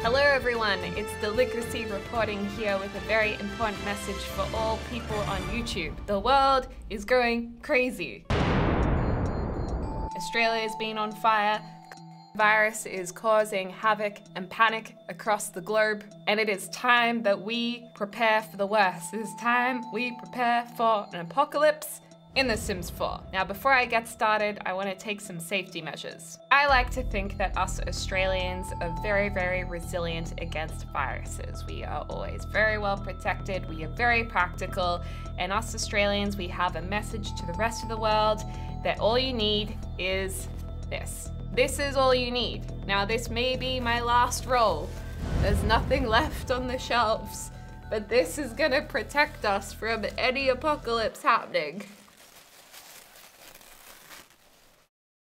Hello everyone, it's Deligracy reporting here with a very important message for all people on YouTube. The world is going crazy. Australia's been on fire. Virus is causing havoc and panic across the globe, and it is time that we prepare for the worst. It is time we prepare for an apocalypse in The Sims 4. Now, before I get started, I want to take some safety measures. I like to think that us Australians are very, very resilient against viruses. We are always very well protected, we are very practical, and us Australians, we have a message to the rest of the world that all you need is this. This is all you need. Now, this may be my last roll. There's nothing left on the shelves, but this is gonna protect us from any apocalypse happening.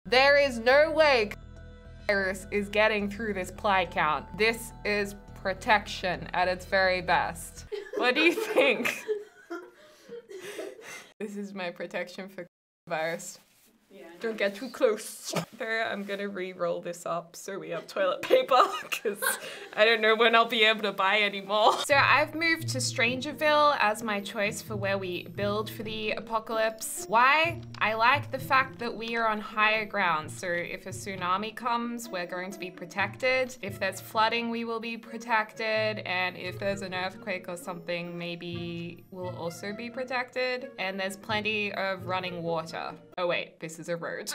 There is no way virus is getting through this ply count. This is protection at its very best. What do you think? This is my protection for virus. Yeah, don't get too close. There, I'm gonna re-roll this up so we have toilet paper because I don't know when I'll be able to buy any more. So I've moved to Strangerville as my choice for where we build for the apocalypse. Why? I like the fact that we are on higher ground. So if a tsunami comes, we're going to be protected. If there's flooding, we will be protected. And if there's an earthquake or something, maybe we'll also be protected. And there's plenty of running water. Oh wait, this is a road.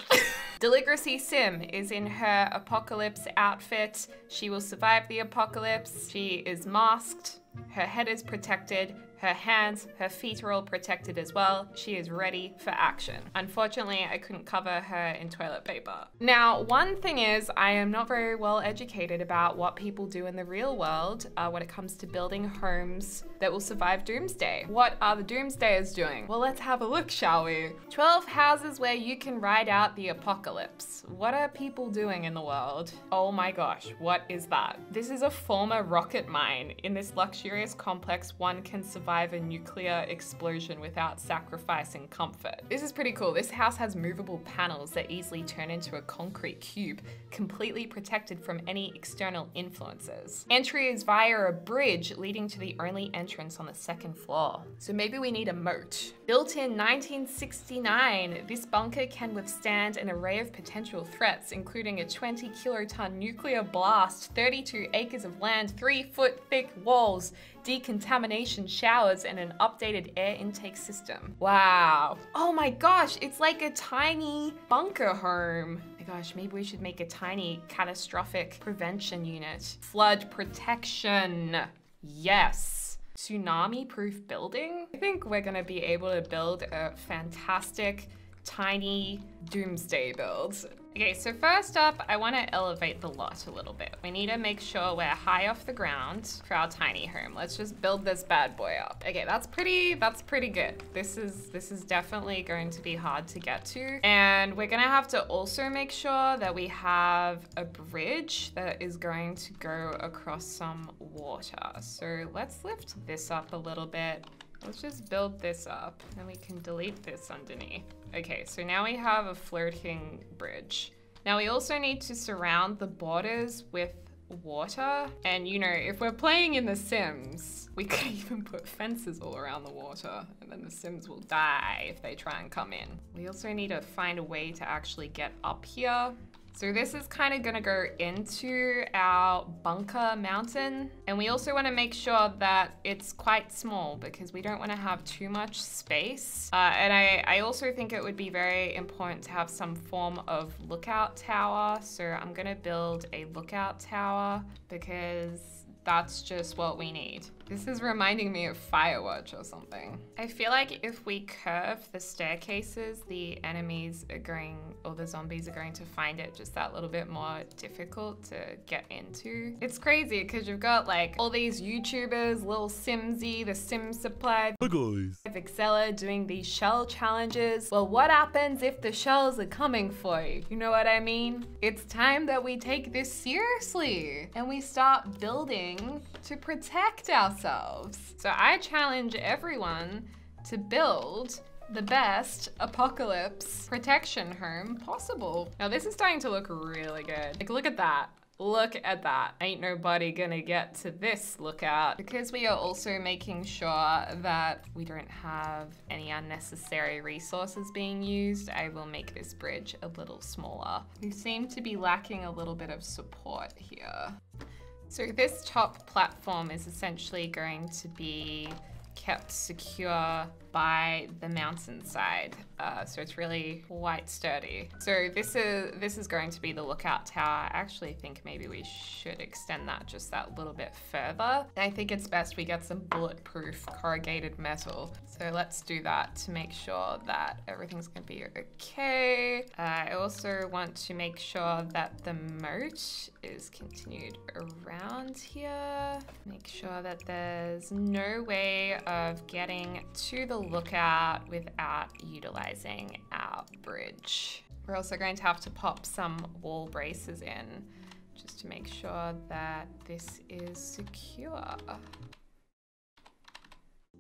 Deligracy Sim is in her apocalypse outfit. She will survive the apocalypse. She is masked. Her head is protected. Her hands, her feet are all protected as well. She is ready for action. Unfortunately, I couldn't cover her in toilet paper. Now, one thing is, I am not very well educated about what people do in the real world when it comes to building homes that will survive doomsday. What are the doomsdayers doing? Well, let's have a look, shall we? 12 houses where you can ride out the apocalypse. What are people doing in the world? Oh my gosh, what is that? This is a former rocket mine. In this luxurious complex, one can survive a nuclear explosion without sacrificing comfort. This is pretty cool. This house has movable panels that easily turn into a concrete cube, completely protected from any external influences. Entry is via a bridge leading to the only entrance on the second floor. So maybe we need a moat. Built in 1969, this bunker can withstand an array of potential threats, including a 20-kiloton nuclear blast, 32 acres of land, 3-foot thick walls, decontamination showers, and an updated air intake system. Wow. Oh my gosh, it's like a tiny bunker home. Oh my gosh, maybe we should make a tiny catastrophic prevention unit. Flood protection. Yes. Tsunami-proof building? I think we're gonna be able to build a fantastic, tiny doomsday build. Okay, so first up, I want to elevate the lot a little bit. We need to make sure we're high off the ground for our tiny home. Let's just build this bad boy up. Okay, that's pretty good. This is definitely going to be hard to get to. And we're gonna have to also make sure that we have a bridge that is going to go across some water. So let's lift this up a little bit. Let's just build this up and we can delete this underneath. Okay, so now we have a floating bridge. Now we also need to surround the borders with water. And you know, if we're playing in The Sims, we could even put fences all around the water and then the Sims will die if they try and come in. We also need to find a way to actually get up here. So this is kind of gonna go into our bunker mountain. And we also wanna make sure that it's quite small because we don't wanna have too much space. And I also think it would be very important to have some form of lookout tower. So I'm gonna build a lookout tower because that's just what we need. This is reminding me of Firewatch or something. I feel like if we curve the staircases, the enemies are going, or the zombies are going to find it just that little bit more difficult to get into. It's crazy because you've got like all these YouTubers, Little Simsy, the Sim Supply, Vixella doing these shell challenges. Well, what happens if the shells are coming for you? You know what I mean? It's time that we take this seriously and we start building to protect ourselves. So I challenge everyone to build the best apocalypse protection home possible. Now this is starting to look really good. Like, look at that. Look at that. Ain't nobody gonna get to this lookout. Because we are also making sure that we don't have any unnecessary resources being used, I will make this bridge a little smaller. We seem to be lacking a little bit of support here. So this top platform is essentially going to be kept secure by the mountainside. So it's really quite sturdy. So this is going to be the lookout tower. I actually think maybe we should extend that just that little bit further. I think it's best we get some bulletproof corrugated metal. So let's do that to make sure that everything's gonna be okay. I also want to make sure that the moat is continued around here. Make sure that there's no way of getting to the lookout without utilizing our bridge. We're also going to have to pop some wall braces in just to make sure that this is secure.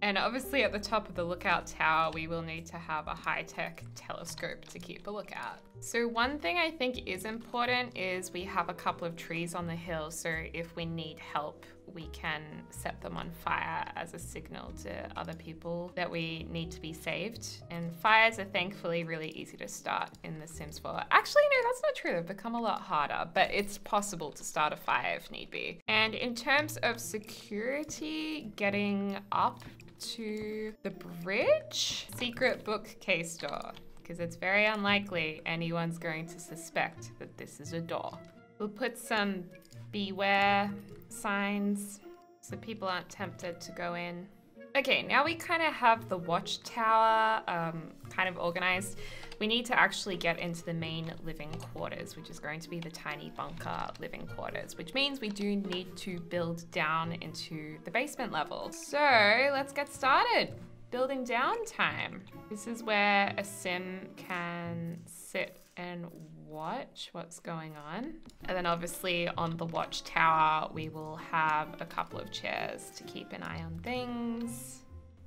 And obviously at the top of the lookout tower, we will need to have a high-tech telescope to keep a lookout. So one thing I think is important is we have a couple of trees on the hill, so if we need help, we can set them on fire as a signal to other people that we need to be saved. And fires are thankfully really easy to start in The Sims 4. Actually, no, that's not true. They've become a lot harder, but it's possible to start a fire if need be. And in terms of security, getting up to the bridge, secret bookcase door, because it's very unlikely anyone's going to suspect that this is a door. We'll put some beware signs so people aren't tempted to go in. Okay, now we kind of have the watchtower kind of organized. We need to actually get into the main living quarters, which is going to be the tiny bunker living quarters, which means we do need to build down into the basement level. So let's get started. Building down time. This is where a sim can sit and watch what's going on. And then obviously on the watchtower, we will have a couple of chairs to keep an eye on things.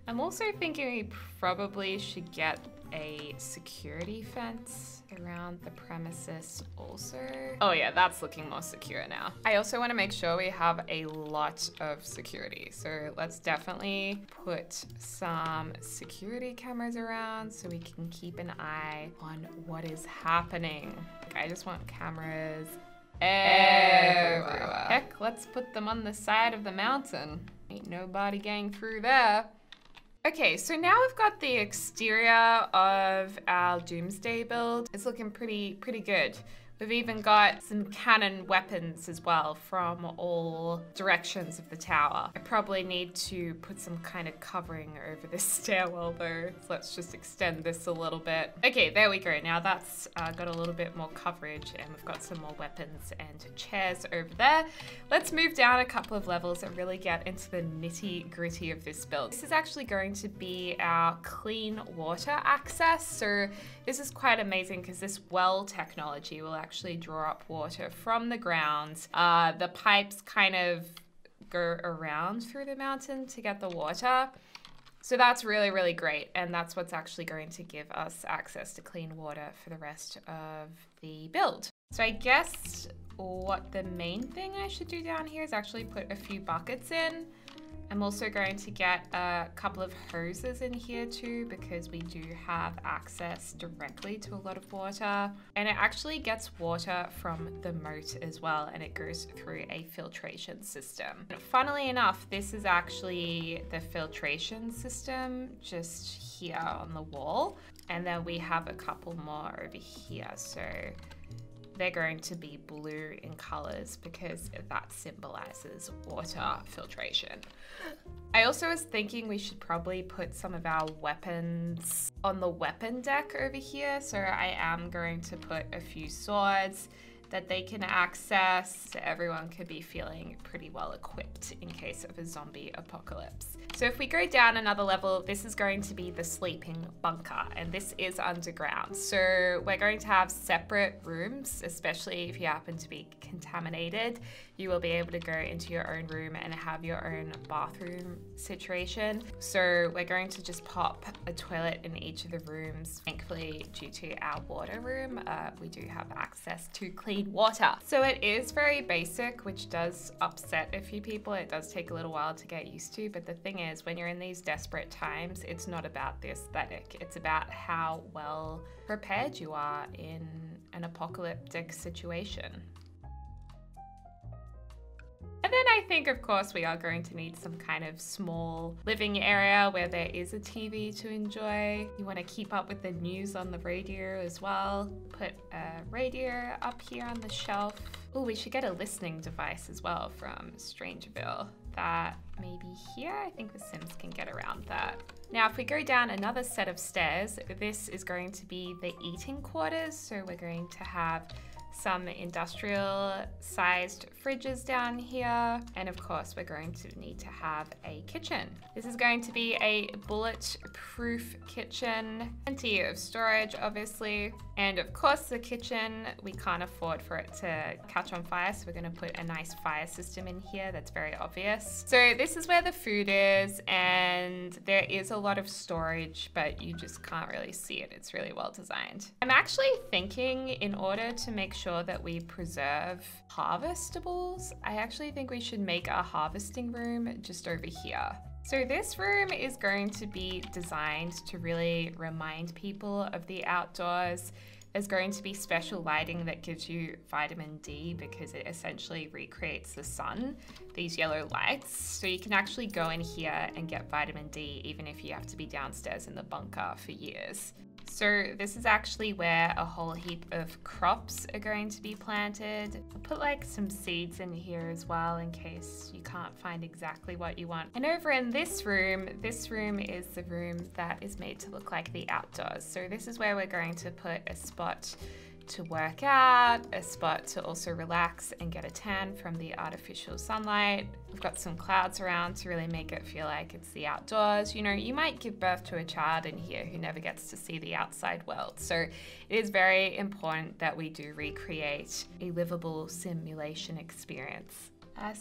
I'm also thinking we probably should get a security fence around the premises also. Oh yeah, that's looking more secure now. I also want to make sure we have a lot of security. So let's definitely put some security cameras around so we can keep an eye on what is happening. I just want cameras everywhere. Heck, let's put them on the side of the mountain. Ain't nobody getting through there. Okay, so now we've got the exterior of our Doomsday build. It's looking pretty good. We've even got some cannon weapons as well from all directions of the tower. I probably need to put some kind of covering over this stairwell though. So let's just extend this a little bit. Okay, there we go. Now that's got a little bit more coverage and we've got some more weapons and chairs over there. Let's move down a couple of levels and really get into the nitty gritty of this build. This is actually going to be our clean water access. So this is quite amazing because this well technology will actually draw up water from the ground. The pipes kind of go around through the mountain to get the water. So that's really great. And that's what's actually going to give us access to clean water for the rest of the build. So I guess what the main thing I should do down here is actually put a few buckets in. I'm also going to get a couple of hoses in here too because we do have access directly to a lot of water. And it actually gets water from the moat as well and it goes through a filtration system. And funnily enough, this is actually the filtration system just here on the wall. And then we have a couple more over here. So they're going to be blue in colors because that symbolizes water filtration. I also was thinking we should probably put some of our weapons on the weapon deck over here. So I am going to put a few swords that they can access so everyone could be feeling pretty well equipped in case of a zombie apocalypse. So if we go down another level, this is going to be the sleeping bunker and this is underground. So we're going to have separate rooms, especially if you happen to be contaminated. You will be able to go into your own room and have your own bathroom situation. So we're going to just pop a toilet in each of the rooms. Thankfully, due to our water room, we do have access to clean need water. So it is very basic, which does upset a few people. It does take a little while to get used to, but the thing is, when you're in these desperate times, it's not about the aesthetic. It's about how well prepared you are in an apocalyptic situation. And then I think, of course, we are going to need some kind of small living area where there is a TV to enjoy. You want to keep up with the news on the radio as well. Put a radio up here on the shelf. Oh, we should get a listening device as well from Strangerville. That maybe here. I think the Sims can get around that. Now, if we go down another set of stairs, this is going to be the eating quarters. So we're going to have some industrial sized fridges down here. And of course, we're going to need to have a kitchen. This is going to be a bulletproof kitchen, plenty of storage, obviously. And of course, the kitchen, we can't afford for it to catch on fire. So we're gonna put a nice fire system in here. That's very obvious. So this is where the food is, and there is a lot of storage, but you just can't really see it. It's really well designed. I'm actually thinking, in order to make sure that we preserve harvestables, I actually think we should make a harvesting room just over here. So this room is going to be designed to really remind people of the outdoors. There's going to be special lighting that gives you vitamin D because it essentially recreates the sun, these yellow lights. So you can actually go in here and get vitamin D even if you have to be downstairs in the bunker for years. So this is actually where a whole heap of crops are going to be planted. I'll put like some seeds in here as well in case you can't find exactly what you want. And over in this room is the room that is made to look like the outdoors. So this is where we're going to put a spot to work out, a spot to also relax and get a tan from the artificial sunlight. We've got some clouds around to really make it feel like it's the outdoors. You know, you might give birth to a child in here who never gets to see the outside world. So it is very important that we do recreate a livable simulation experience.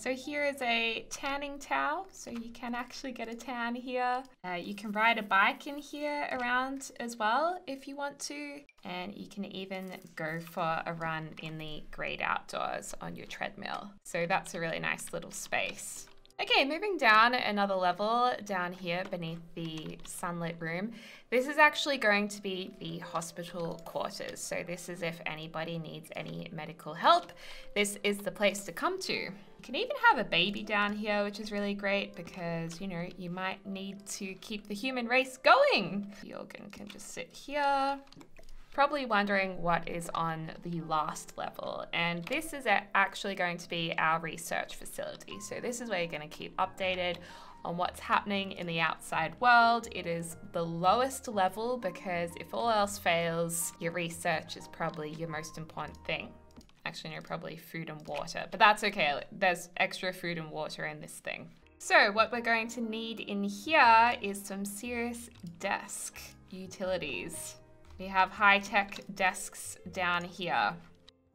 So here is a tanning towel, so you can actually get a tan here. You can ride a bike in here around as well if you want to, and you can even go for a run in the great outdoors on your treadmill. So that's a really nice little space. Okay, moving down another level down here beneath the sunlit room. This is actually going to be the hospital quarters. So this is if anybody needs any medical help, this is the place to come to. You can even have a baby down here, which is really great because, you know, you might need to keep the human race going. The organ can just sit here. Probably wondering what is on the last level, and this is actually going to be our research facility. So this is where you're going to keep updated on what's happening in the outside world. It is the lowest level because if all else fails, your research is probably your most important thing. Actually, no, probably food and water, but that's okay. There's extra food and water in this thing. So what we're going to need in here is some serious desk utilities. We have high-tech desks down here.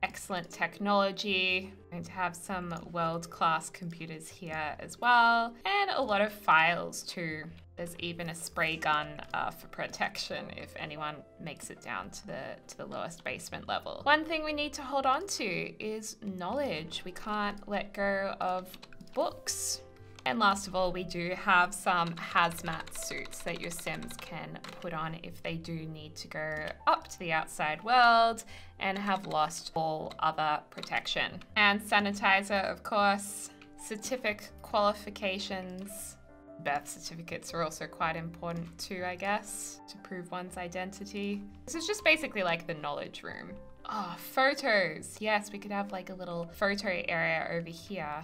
Excellent technology. We're going to have some world-class computers here as well. And a lot of files too. There's even a spray gun for protection if anyone makes it down to the lowest basement level. One thing we need to hold on to is knowledge. We can't let go of books. And last of all, we do have some hazmat suits that your Sims can put on if they do need to go up to the outside world and have lost all other protection. And sanitizer, of course, certificate qualifications. Birth certificates are also quite important too, I guess, to prove one's identity. This is just basically like the knowledge room. Oh, photos. Yes, we could have like a little photo area over here.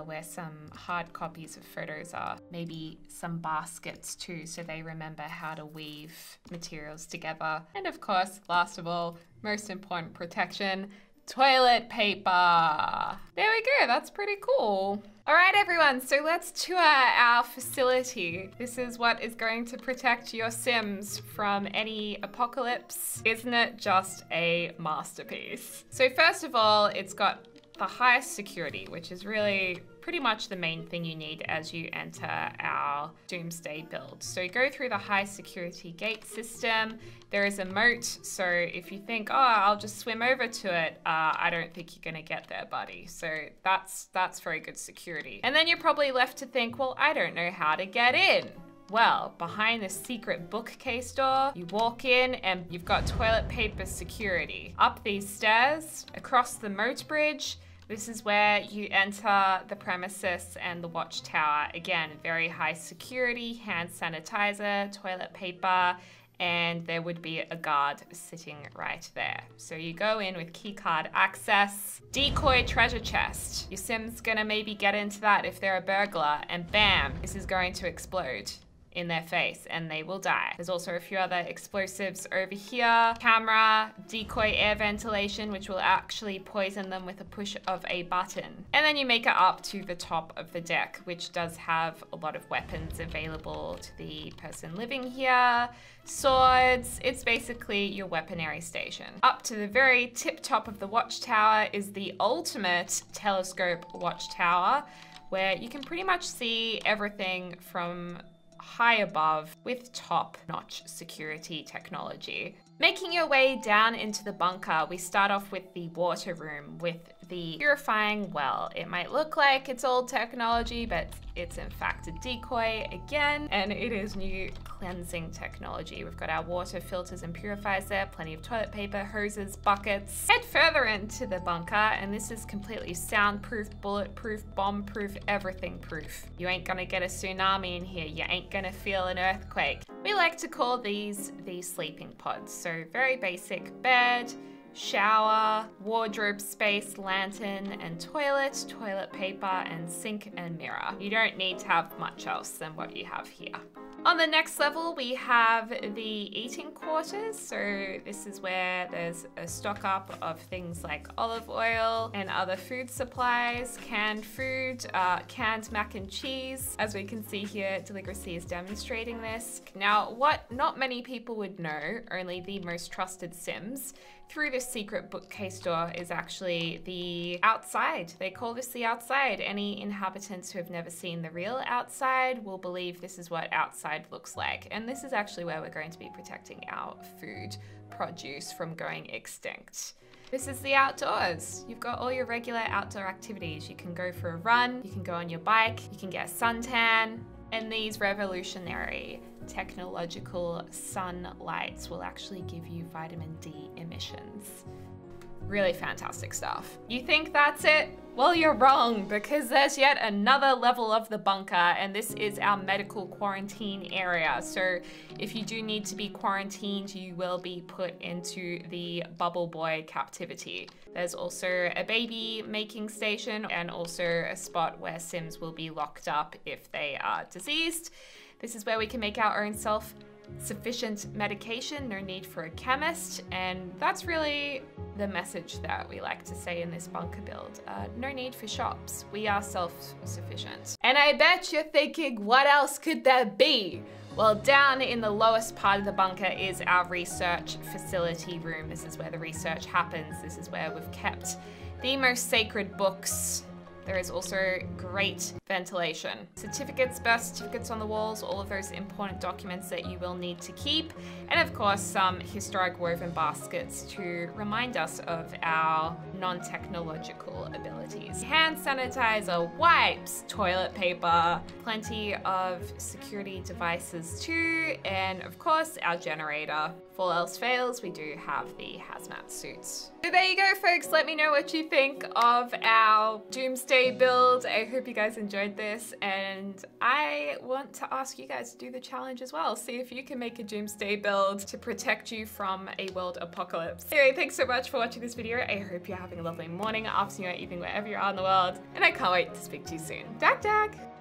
Where some hard copies of photos are. Maybe some baskets too, so they remember how to weave materials together. And of course, last of all, most important protection, toilet paper. There we go, that's pretty cool. All right, everyone, so let's tour our facility. This is what is going to protect your Sims from any apocalypse. Isn't it just a masterpiece? So first of all, it's got the highest security, which is really pretty much the main thing you need as you enter our Doomsday build. So you go through the high security gate system. There is a moat, so if you think, oh, I'll just swim over to it, I don't think you're gonna get there, buddy. So that's very good security. And then you're probably left to think, well, I don't know how to get in. Well, behind the secret bookcase door, you walk in and you've got toilet paper security. Up these stairs, across the moat bridge, this is where you enter the premises and the watchtower. Again, very high security, hand sanitizer, toilet paper, and there would be a guard sitting right there. So you go in with keycard access, decoy treasure chest. Your sim's gonna maybe get into that if they're a burglar, and bam, this is going to explode in their face and they will die. There's also a few other explosives over here. Camera, decoy air ventilation, which will actually poison them with a push of a button. And then you make it up to the top of the deck, which does have a lot of weapons available to the person living here. Swords, it's basically your weaponry station. Up to the very tip top of the watchtower is the ultimate telescope watchtower, where you can pretty much see everything from high above with top-notch security technology. Making your way down into the bunker, we start off with the water room with the purifying well. It might look like it's old technology, but it's in fact a decoy again, and it is new cleansing technology. We've got our water filters and purifiers there, plenty of toilet paper, hoses, buckets. Head further into the bunker, and this is completely soundproof, bulletproof, bomb-proof, everything-proof. You ain't gonna get a tsunami in here. You ain't gonna feel an earthquake. We like to call these the sleeping pods. So very basic bed, shower, wardrobe space, lantern and toilet, toilet paper and sink and mirror. You don't need to have much else than what you have here. On the next level, we have the eating quarters. So this is where there's a stock up of things like olive oil and other food supplies, canned food, canned mac and cheese. As we can see here, Deligracy is demonstrating this. Now, what not many people would know, only the most trusted Sims, through this secret bookcase door is actually the outside. They call this the outside. Any inhabitants who have never seen the real outside will believe this is what outside looks like. And this is actually where we're going to be protecting our food produce from going extinct. This is the outdoors. You've got all your regular outdoor activities. You can go for a run, you can go on your bike, you can get a suntan, and these revolutionary technological sun lights will actually give you vitamin D emissions. Really fantastic stuff. You think that's it? Well, you're wrong, because there's yet another level of the bunker, and this is our medical quarantine area. So if you do need to be quarantined, you will be put into the bubble boy captivity. There's also a baby making station and also a spot where Sims will be locked up if they are diseased. This is where we can make our own self-sufficient medication, no need for a chemist, and that's really the message that we like to say in this bunker build. No need for shops. We are self-sufficient. And I bet you're thinking, what else could there be? Well, down in the lowest part of the bunker is our research facility room. This is where the research happens. This is where we've kept the most sacred books. There is also great ventilation. Certificates, birth certificates on the walls, all of those important documents that you will need to keep. And of course, some historic woven baskets to remind us of our non-technological abilities. Hand sanitizer, wipes, toilet paper, plenty of security devices too, and of course, our generator. If all else fails, we do have the hazmat suits. So there you go, folks. Let me know what you think of our Doomsday build. I hope you guys enjoyed this, and I want to ask you guys to do the challenge as well. See if you can make a Doomsday build to protect you from a world apocalypse. Anyway, thanks so much for watching this video. I hope you're having a lovely morning, afternoon, or evening, wherever you are in the world, and I can't wait to speak to you soon. Dag dag!